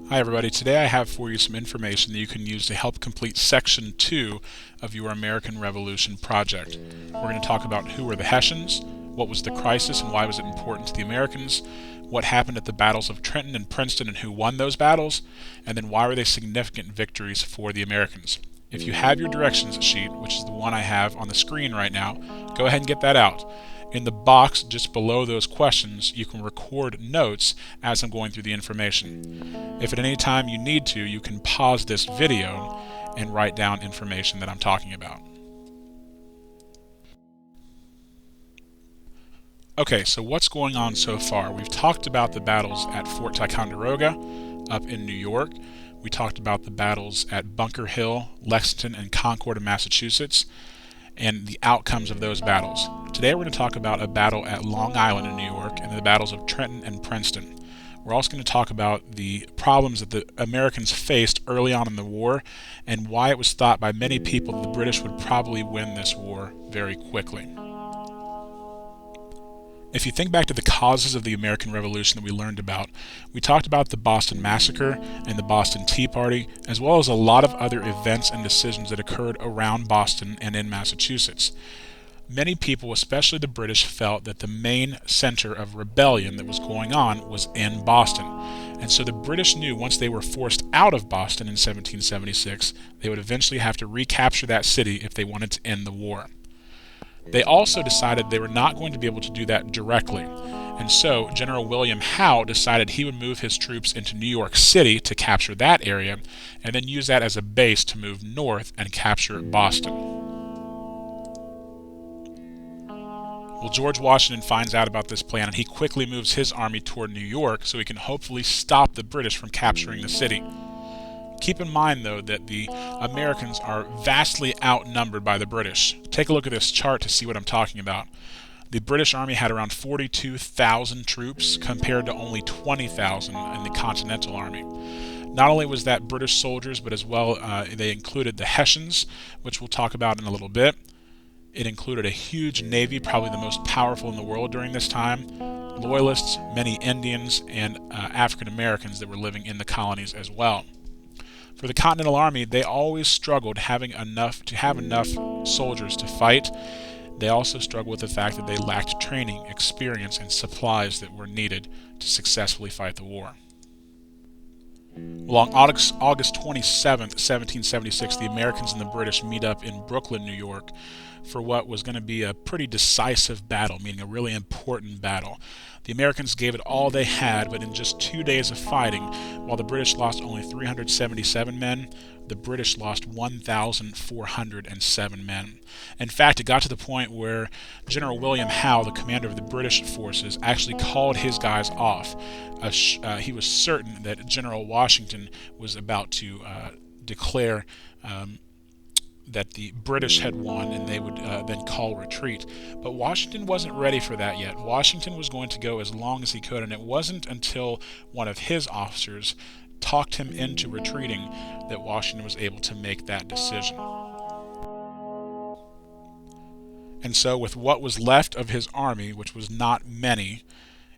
Hi everybody, today I have for you some information that you can use to help complete Section 2 of your American Revolution project. We're going to talk about who were the Hessians, what was the crisis and why was it important to the Americans, what happened at the battles of Trenton and Princeton and who won those battles, and then why were they significant victories for the Americans. If you have your directions sheet, which is the one I have on the screen right now, go ahead and get that out. In the box just below those questions, you can record notes as I'm going through the information. If at any time you need to, you can pause this video and write down information that I'm talking about. Okay, so what's going on so far? We've talked about the battles at Fort Ticonderoga up in New York. We talked about the battles at Bunker Hill, Lexington, and Concord in Massachusetts, and the outcomes of those battles. Today we're going to talk about a battle at Long Island in New York and the battles of Trenton and Princeton. We're also going to talk about the problems that the Americans faced early on in the war and why it was thought by many people that the British would probably win this war very quickly. If you think back to the causes of the American Revolution that we learned about, we talked about the Boston Massacre and the Boston Tea Party, as well as a lot of other events and decisions that occurred around Boston and in Massachusetts. Many people, especially the British, felt that the main center of rebellion that was going on was in Boston. And so the British knew once they were forced out of Boston in 1776, they would eventually have to recapture that city if they wanted to end the war. They also decided they were not going to be able to do that directly. And so General William Howe decided he would move his troops into New York City to capture that area, and then use that as a base to move north and capture Boston. Well, George Washington finds out about this plan, and he quickly moves his army toward New York so he can hopefully stop the British from capturing the city. Keep in mind, though, that the Americans are vastly outnumbered by the British. Take a look at this chart to see what I'm talking about. The British Army had around 42,000 troops compared to only 20,000 in the Continental Army. Not only was that British soldiers, but as well they included the Hessians, which we'll talk about in a little bit. It included a huge navy, probably the most powerful in the world during this time, Loyalists, many Indians, and African Americans that were living in the colonies as well. For the Continental Army, they always struggled having enough soldiers to fight. They also struggled with the fact that they lacked training, experience, and supplies that were needed to successfully fight the war. Well, on August 27, 1776, the Americans and the British meet up in Brooklyn, New York, for what was going to be a pretty decisive battle, meaning a really important battle. The Americans gave it all they had, but in just 2 days of fighting, while the British lost only 377 men, the British lost 1,407 men. In fact, it got to the point where General William Howe, the commander of the British forces, actually called his guys off. He was certain that General Washington was about to declare that the British had won and they would then call retreat. But Washington wasn't ready for that yet. Washington was going to go as long as he could, and it wasn't until one of his officers talked him into retreating that Washington was able to make that decision. And so with what was left of his army, which was not many,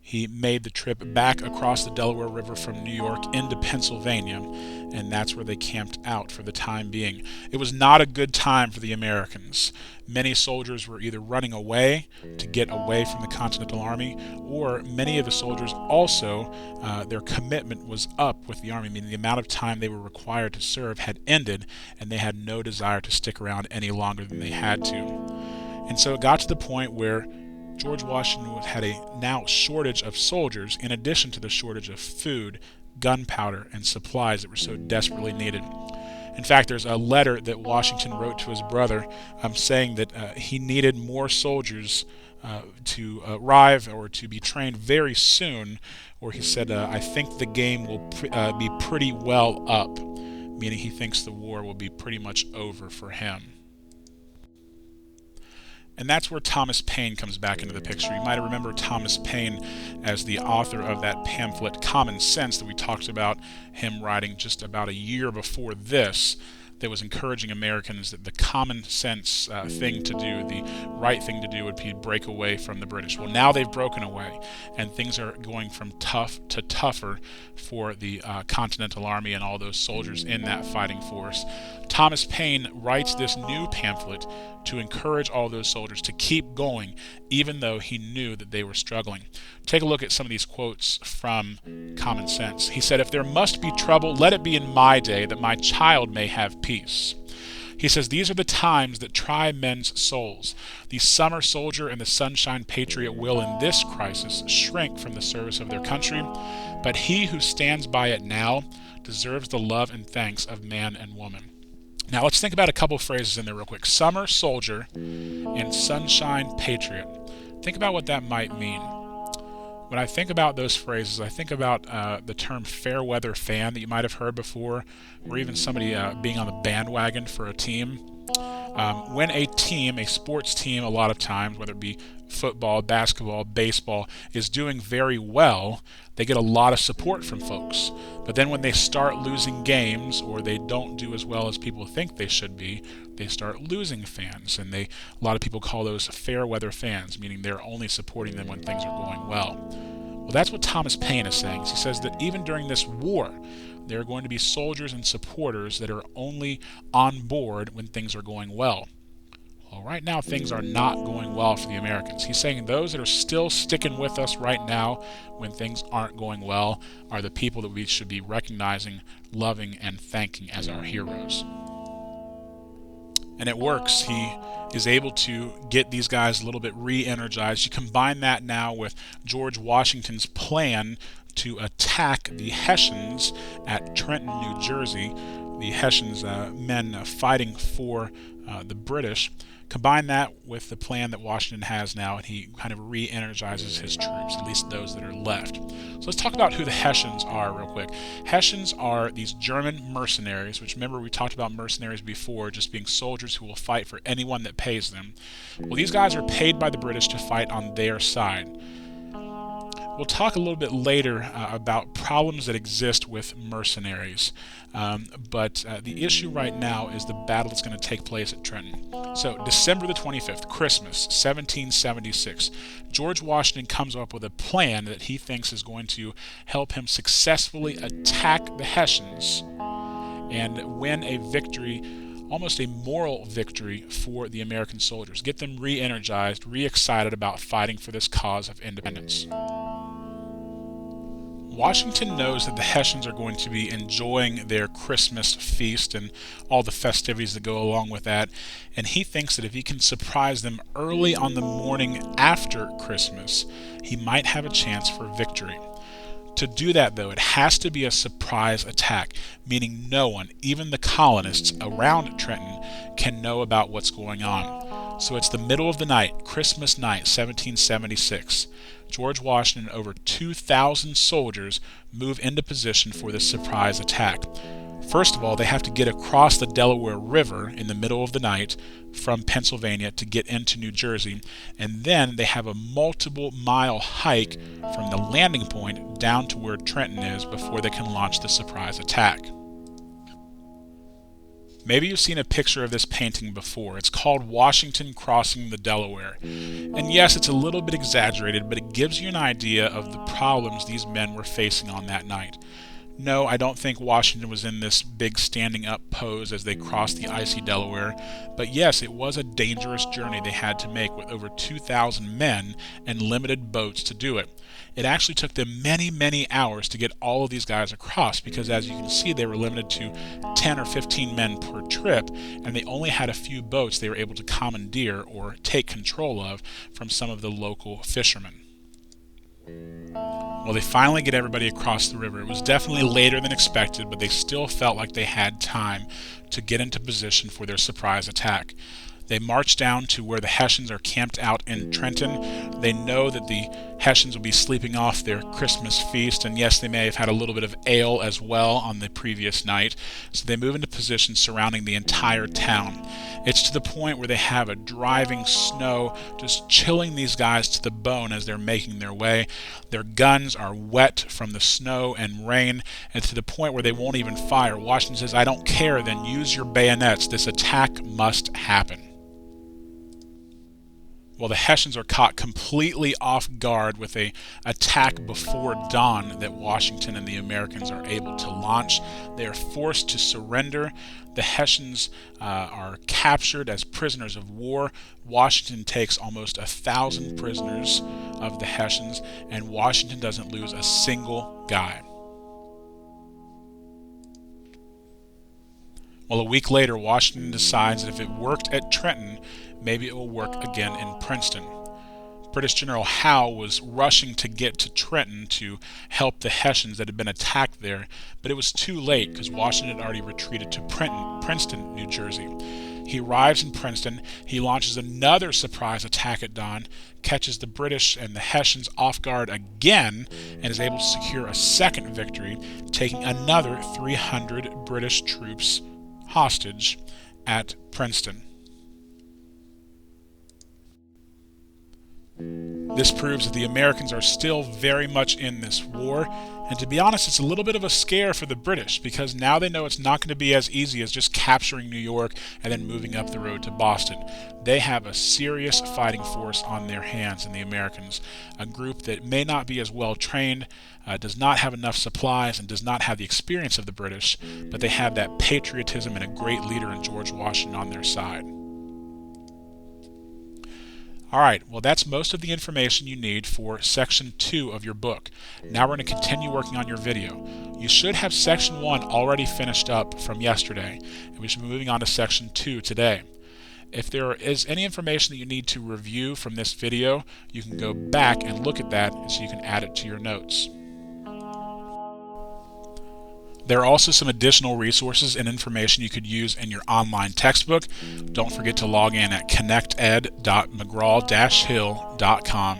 he made the trip back across the Delaware River from New York into Pennsylvania, and that's where they camped out for the time being. It was not a good time for the Americans. Many soldiers were either running away to get away from the Continental Army, or many of the soldiers also, their commitment was up with the Army, meaning the amount of time they were required to serve had ended, and they had no desire to stick around any longer than they had to. And so it got to the point where George Washington had a now shortage of soldiers, in addition to the shortage of food, gunpowder, and supplies that were so desperately needed. In fact, there's a letter that Washington wrote to his brother saying that he needed more soldiers to arrive or to be trained very soon, where he said, I think the game will be pretty well up, meaning he thinks the war will be pretty much over for him. And that's where Thomas Paine comes back into the picture. You might remember Thomas Paine as the author of that pamphlet, Common Sense, that we talked about him writing just about a year before this. that was encouraging Americans that the common sense thing to do, the right thing to do, would be break away from the British. Well, now they've broken away, and things are going from tough to tougher for the Continental Army and all those soldiers in that fighting force. Thomas Paine writes this new pamphlet to encourage all those soldiers to keep going, even though he knew that they were struggling. Take a look at some of these quotes from Common Sense. He said, "If there must be trouble, let it be in my day, that my child may have peace." He says, "These are the times that try men's souls. The summer soldier and the sunshine patriot will, in this crisis, shrink from the service of their country, but he who stands by it now deserves the love and thanks of man and woman." Now let's think about a couple phrases in there real quick. Summer soldier and sunshine patriot. Think about what that might mean. When I think about those phrases, I think about the term fair weather fan that you might have heard before, or even somebody being on the bandwagon for a team. When a team, a sports team, a lot of times, whether it be football, basketball, baseball, is doing very well, they get a lot of support from folks. But then when they start losing games, or they don't do as well as people think they should be, they start losing fans. And a lot of people call those fair weather fans, meaning they're only supporting them when things are going well. Well, that's what Thomas Paine is saying. He says that even during this war, there are going to be soldiers and supporters that are only on board when things are going well. Well, right now things are not going well for the Americans. He's saying those that are still sticking with us right now when things aren't going well are the people that we should be recognizing, loving, and thanking as our heroes. And it works. He is able to get these guys a little bit re-energized. You combine that now with George Washington's plan to attack the Hessians at Trenton, New Jersey. The Hessians, men fighting for the British. Combine that with the plan that Washington has now, and he kind of re-energizes his troops, at least those that are left. So let's talk about who the Hessians are real quick. Hessians are these German mercenaries, which, remember, we talked about mercenaries before, just being soldiers who will fight for anyone that pays them. Well, these guys are paid by the British to fight on their side. We'll talk a little bit later about problems that exist with mercenaries, but the issue right now is the battle that's going to take place at Trenton. So December the 25th, Christmas, 1776, George Washington comes up with a plan that he thinks is going to help him successfully attack the Hessians and win a victory, almost a moral victory for the American soldiers. Get them re-energized, re-excited about fighting for this cause of independence. Washington knows that the Hessians are going to be enjoying their Christmas feast and all the festivities that go along with that, and he thinks that if he can surprise them early on the morning after Christmas, he might have a chance for victory. To do that, though, it has to be a surprise attack, meaning no one, even the colonists around Trenton, can know about what's going on. So it's the middle of the night, Christmas night, 1776. George Washington and over 2,000 soldiers move into position for this surprise attack. First of all, they have to get across the Delaware River in the middle of the night from Pennsylvania to get into New Jersey, and then they have a multiple-mile hike from the landing point down to where Trenton is before they can launch the surprise attack. Maybe you've seen a picture of this painting before. It's called Washington Crossing the Delaware. And yes, it's a little bit exaggerated, but it gives you an idea of the problems these men were facing on that night. No, I don't think Washington was in this big standing up pose as they crossed the icy Delaware, but yes, it was a dangerous journey they had to make with over 2,000 men and limited boats to do it. It actually took them many, many hours to get all of these guys across because, as you can see, they were limited to 10 or 15 men per trip, and they only had a few boats they were able to commandeer or take control of from some of the local fishermen. Well, they finally get everybody across the river. It was definitely later than expected, but they still felt like they had time to get into position for their surprise attack. They march down to where the Hessians are camped out in Trenton. They know that the Hessians will be sleeping off their Christmas feast, and yes, they may have had a little bit of ale as well on the previous night. So they move into position surrounding the entire town. It's to the point where they have a driving snow just chilling these guys to the bone as they're making their way. Their guns are wet from the snow and rain, and to the point where they won't even fire. Washington says, "I don't care, then use your bayonets. This attack must happen." Well, the Hessians are caught completely off guard with an attack before dawn that Washington and the Americans are able to launch. They are forced to surrender. The Hessians are captured as prisoners of war. Washington takes almost 1,000 prisoners of the Hessians, and Washington doesn't lose a single guy. Well, a week later, Washington decides that if it worked at Trenton, maybe it will work again in Princeton. British General Howe was rushing to get to Trenton to help the Hessians that had been attacked there, but it was too late because Washington had already retreated to Princeton, New Jersey. He arrives in Princeton, he launches another surprise attack at dawn, catches the British and the Hessians off guard again, and is able to secure a second victory, taking another 300 British troops hostage at Princeton. This proves that the Americans are still very much in this war, and to be honest, it's a little bit of a scare for the British because now they know it's not going to be as easy as just capturing New York and then moving up the road to Boston. They have a serious fighting force on their hands in the Americans, a group that may not be as well trained, does not have enough supplies, and does not have the experience of the British, but they have that patriotism and a great leader in George Washington on their side. Alright, well that's most of the information you need for section 2 of your book. Now we're going to continue working on your video. You should have section 1 already finished up from yesterday, and we should be moving on to section 2 today. If there is any information that you need to review from this video, you can go back and look at that so you can add it to your notes. There are also some additional resources and information you could use in your online textbook. Don't forget to log in at connected.mcgraw-hill.com.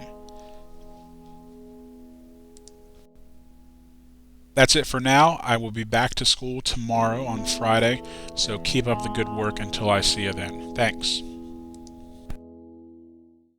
That's it for now. I will be back to school tomorrow on Friday, so keep up the good work until I see you then. Thanks.